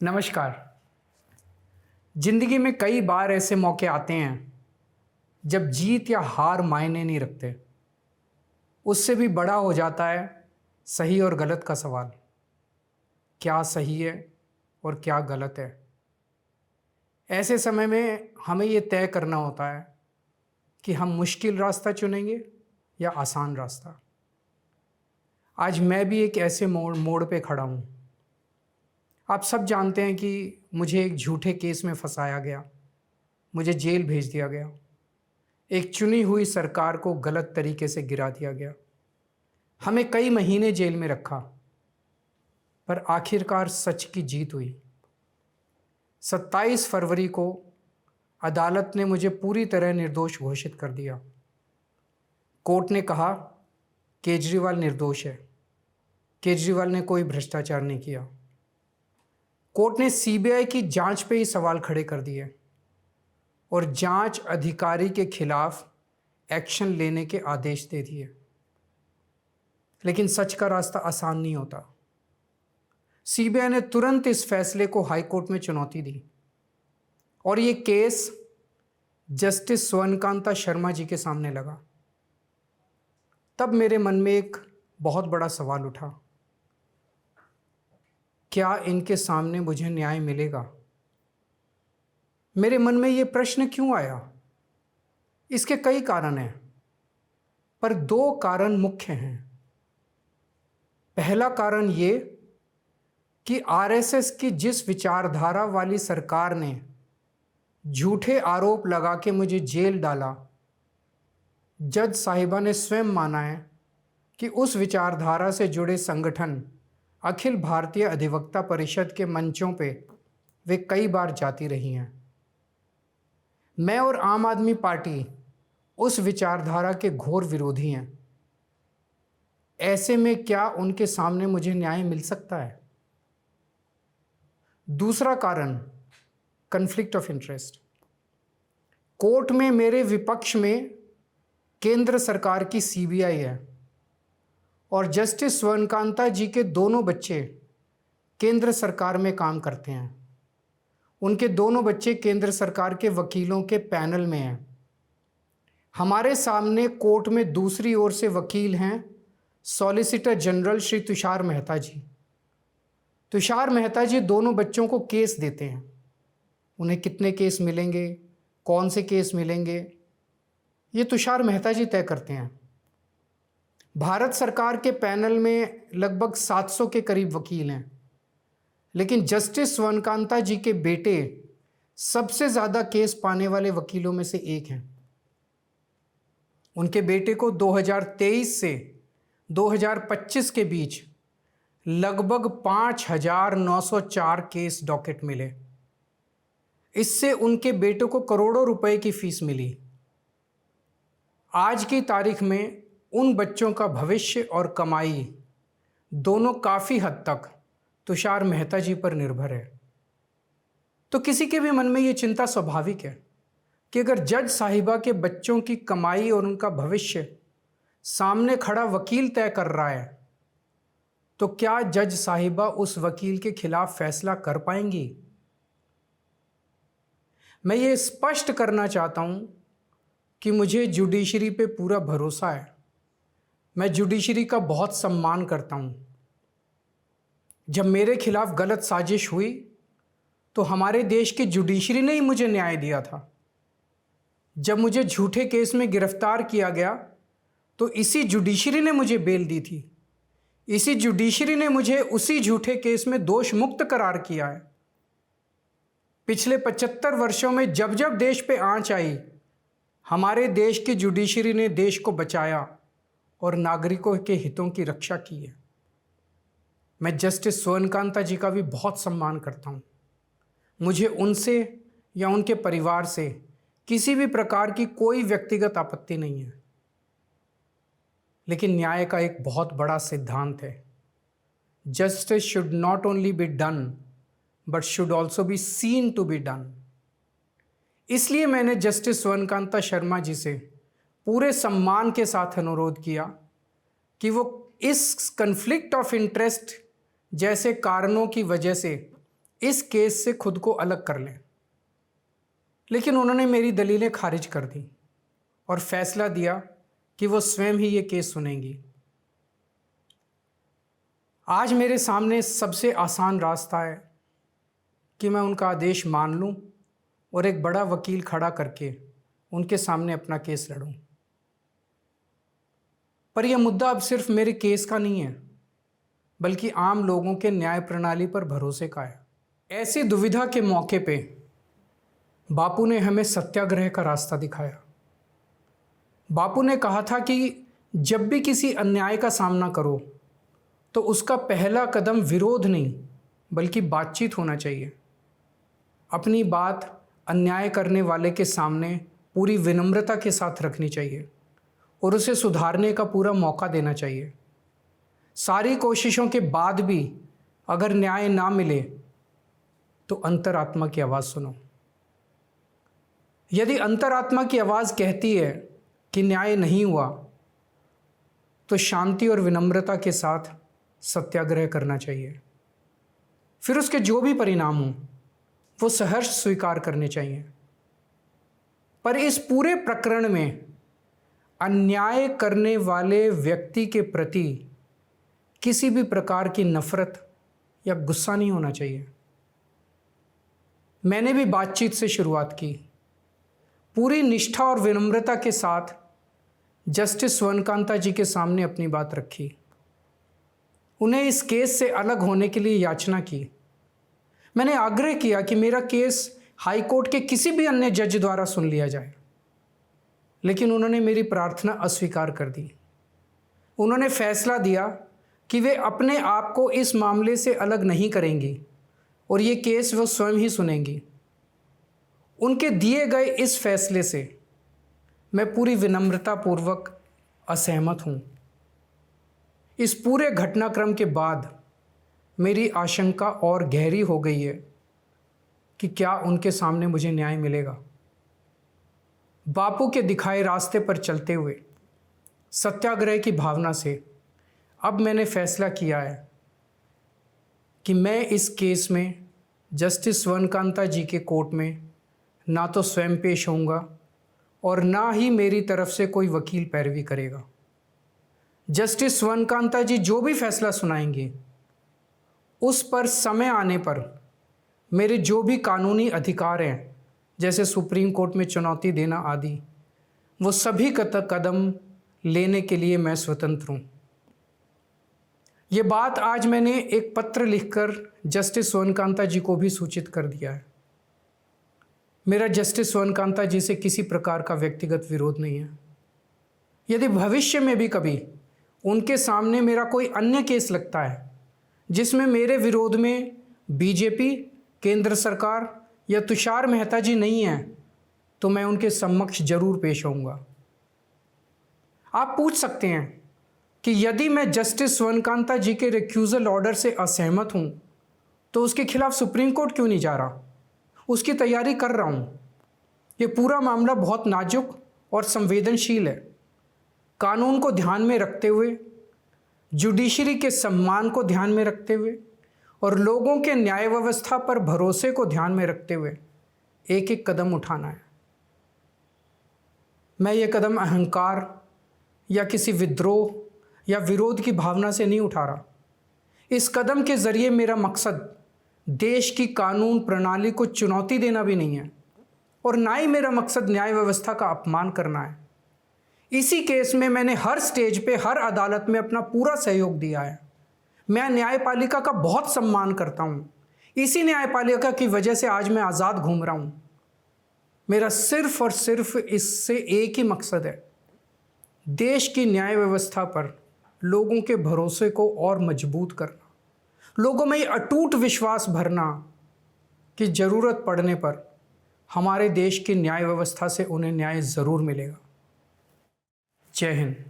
नमस्कार। जिंदगी में कई बार ऐसे मौके आते हैं जब जीत या हार मायने नहीं रखते। उससे भी बड़ा हो जाता है सही और गलत का सवाल। क्या सही है और क्या गलत है? ऐसे समय में हमें ये तय करना होता है कि हम मुश्किल रास्ता चुनेंगे या आसान रास्ता। आज मैं भी एक ऐसे मोड़ पे खड़ा हूँ। आप सब जानते हैं कि मुझे एक झूठे केस में फंसाया गया, मुझे जेल भेज दिया गया, एक चुनी हुई सरकार को गलत तरीके से गिरा दिया गया, हमें कई महीने जेल में रखा, पर आखिरकार सच की जीत हुई। 27 फरवरी को अदालत ने मुझे पूरी तरह निर्दोष घोषित कर दिया। कोर्ट ने कहा केजरीवाल निर्दोष है, केजरीवाल ने कोई भ्रष्टाचार नहीं किया। कोर्ट ने सीबीआई की जांच पे ही सवाल खड़े कर दिए और जांच अधिकारी के खिलाफ एक्शन लेने के आदेश दे दिए। लेकिन सच का रास्ता आसान नहीं होता। सीबीआई ने तुरंत इस फैसले को हाई कोर्ट में चुनौती दी और ये केस जस्टिस स्वर्णकांता शर्मा जी के सामने लगा। तब मेरे मन में एक बहुत बड़ा सवाल उठा, क्या इनके सामने मुझे न्याय मिलेगा? मेरे मन में ये प्रश्न क्यों आया? इसके कई कारण हैं, पर दो कारण मुख्य हैं। पहला कारण ये कि आरएसएस की जिस विचारधारा वाली सरकार ने झूठे आरोप लगा के मुझे जेल डाला, जज साहिबा ने स्वयं माना है कि उस विचारधारा से जुड़े संगठन अखिल भारतीय अधिवक्ता परिषद के मंचों पे वे कई बार जाती रही हैं। मैं और आम आदमी पार्टी उस विचारधारा के घोर विरोधी हैं। ऐसे में क्या उनके सामने मुझे न्याय मिल सकता है? दूसरा कारण कॉन्फ्लिक्ट ऑफ इंटरेस्ट। कोर्ट में मेरे विपक्ष में केंद्र सरकार की सीबीआई है और जस्टिस स्वर्णकांता जी के दोनों बच्चे केंद्र सरकार में काम करते हैं। उनके दोनों बच्चे केंद्र सरकार के वकीलों के पैनल में हैं। हमारे सामने कोर्ट में दूसरी ओर से वकील हैं सॉलिसिटर जनरल श्री तुषार मेहता जी। तुषार मेहता जी दोनों बच्चों को केस देते हैं। उन्हें कितने केस मिलेंगे, कौन से केस मिलेंगे, ये तुषार मेहता जी तय करते हैं। भारत सरकार के पैनल में लगभग 700 के करीब वकील हैं, लेकिन जस्टिस स्वर्णकांता जी के बेटे सबसे ज़्यादा केस पाने वाले वकीलों में से एक हैं। उनके बेटे को 2023 से 2025 के बीच लगभग 5,904 केस डॉकेट मिले। इससे उनके बेटे को करोड़ों रुपए की फीस मिली। आज की तारीख में उन बच्चों का भविष्य और कमाई दोनों काफ़ी हद तक तुषार मेहता जी पर निर्भर है। तो किसी के भी मन में ये चिंता स्वाभाविक है कि अगर जज साहिबा के बच्चों की कमाई और उनका भविष्य सामने खड़ा वकील तय कर रहा है, तो क्या जज साहिबा उस वकील के खिलाफ फैसला कर पाएंगी? मैं ये स्पष्ट करना चाहता हूं कि मुझे जुडिशरी पे पूरा भरोसा है। मैं जुडिशरी का बहुत सम्मान करता हूं। जब मेरे खिलाफ गलत साजिश हुई तो हमारे देश की जुडिशरी ने ही मुझे न्याय दिया था। जब मुझे झूठे केस में गिरफ्तार किया गया तो इसी जुडिशरी ने मुझे बेल दी थी। इसी जुडिशरी ने मुझे उसी झूठे केस में दोष मुक्त करार किया है। पिछले 75 वर्षों में जब जब देश पे आंच आई, हमारे देश की जुडिशरी ने देश को बचाया और नागरिकों के हितों की रक्षा की है। मैं जस्टिस स्वर्णकांता जी का भी बहुत सम्मान करता हूँ। मुझे उनसे या उनके परिवार से किसी भी प्रकार की कोई व्यक्तिगत आपत्ति नहीं है। लेकिन न्याय का एक बहुत बड़ा सिद्धांत है, justice should not only be done but should also be seen to be done. इसलिए मैंने जस्टिस स्वर्णकांता शर्मा जी से पूरे सम्मान के साथ अनुरोध किया कि वो इस कन्फ्लिक्ट ऑफ इंटरेस्ट जैसे कारणों की वजह से इस केस से खुद को अलग कर लें, लेकिन उन्होंने मेरी दलीलें खारिज कर दी और फैसला दिया कि वो स्वयं ही ये केस सुनेंगी। आज मेरे सामने सबसे आसान रास्ता है कि मैं उनका आदेश मान लूं और एक बड़ा वकील खड़ा करके उनके सामने अपना केस लड़ूं। पर यह मुद्दा अब सिर्फ मेरे केस का नहीं है, बल्कि आम लोगों के न्याय प्रणाली पर भरोसे का है। ऐसी दुविधा के मौके पे बापू ने हमें सत्याग्रह का रास्ता दिखाया। बापू ने कहा था कि जब भी किसी अन्याय का सामना करो तो उसका पहला कदम विरोध नहीं बल्कि बातचीत होना चाहिए। अपनी बात अन्याय करने वाले के सामने पूरी विनम्रता के साथ रखनी चाहिए और उसे सुधारने का पूरा मौका देना चाहिए। सारी कोशिशों के बाद भी अगर न्याय ना मिले तो अंतरात्मा की आवाज़ सुनो। यदि अंतरात्मा की आवाज़ कहती है कि न्याय नहीं हुआ, तो शांति और विनम्रता के साथ सत्याग्रह करना चाहिए। फिर उसके जो भी परिणाम हों वो सहर्ष स्वीकार करने चाहिए। पर इस पूरे प्रकरण में अन्याय करने वाले व्यक्ति के प्रति किसी भी प्रकार की नफरत या गुस्सा नहीं होना चाहिए। मैंने भी बातचीत से शुरुआत की, पूरी निष्ठा और विनम्रता के साथ जस्टिस स्वर्णकांता जी के सामने अपनी बात रखी। उन्हें इस केस से अलग होने के लिए याचना की। मैंने आग्रह किया कि मेरा केस हाई कोर्ट के किसी भी अन्य जज द्वारा सुन लिया जाए, लेकिन उन्होंने मेरी प्रार्थना अस्वीकार कर दी। उन्होंने फैसला दिया कि वे अपने आप को इस मामले से अलग नहीं करेंगी और ये केस वो स्वयं ही सुनेंगी। उनके दिए गए इस फैसले से मैं पूरी विनम्रतापूर्वक असहमत हूँ। इस पूरे घटनाक्रम के बाद मेरी आशंका और गहरी हो गई है कि क्या उनके सामने मुझे न्याय मिलेगा। बापू के दिखाए रास्ते पर चलते हुए सत्याग्रह की भावना से अब मैंने फैसला किया है कि मैं इस केस में जस्टिस स्वर्णकांता जी के कोर्ट में ना तो स्वयं पेश होऊंगा और ना ही मेरी तरफ से कोई वकील पैरवी करेगा। जस्टिस स्वर्णकांता जी जो भी फैसला सुनाएंगे उस पर समय आने पर मेरे जो भी कानूनी अधिकार हैं, जैसे सुप्रीम कोर्ट में चुनौती देना आदि, वो सभी कदम लेने के लिए मैं स्वतंत्र हूँ। ये बात आज मैंने एक पत्र लिखकर जस्टिस स्वर्णकांता जी को भी सूचित कर दिया है। मेरा जस्टिस स्वर्णकांता जी से किसी प्रकार का व्यक्तिगत विरोध नहीं है। यदि भविष्य में भी कभी उनके सामने मेरा कोई अन्य केस लगता है जिसमें मेरे विरोध में बीजेपी, केंद्र सरकार या तुषार मेहता जी नहीं हैं, तो मैं उनके समक्ष जरूर पेश होऊंगा। आप पूछ सकते हैं कि यदि मैं जस्टिस स्वर्णकांता जी के रिक्यूजल ऑर्डर से असहमत हूं तो उसके खिलाफ सुप्रीम कोर्ट क्यों नहीं जा रहा? उसकी तैयारी कर रहा हूं। ये पूरा मामला बहुत नाजुक और संवेदनशील है। कानून को ध्यान में रखते हुए, जुडिशरी के सम्मान को ध्यान में रखते हुए और लोगों के न्याय व्यवस्था पर भरोसे को ध्यान में रखते हुए एक एक कदम उठाना है। मैं ये कदम अहंकार या किसी विद्रोह या विरोध की भावना से नहीं उठा रहा। इस कदम के जरिए मेरा मकसद देश की कानून प्रणाली को चुनौती देना भी नहीं है और ना ही मेरा मकसद न्याय व्यवस्था का अपमान करना है। इसी केस में मैंने हर स्टेज पे, हर अदालत में अपना पूरा सहयोग दिया है। मैं न्यायपालिका का बहुत सम्मान करता हूँ। इसी न्यायपालिका की वजह से आज मैं आज़ाद घूम रहा हूँ। मेरा सिर्फ और सिर्फ इससे एक ही मकसद है, देश की न्याय व्यवस्था पर लोगों के भरोसे को और मजबूत करना, लोगों में ये अटूट विश्वास भरना कि ज़रूरत पड़ने पर हमारे देश की न्याय व्यवस्था से उन्हें न्याय ज़रूर मिलेगा। जय हिंद।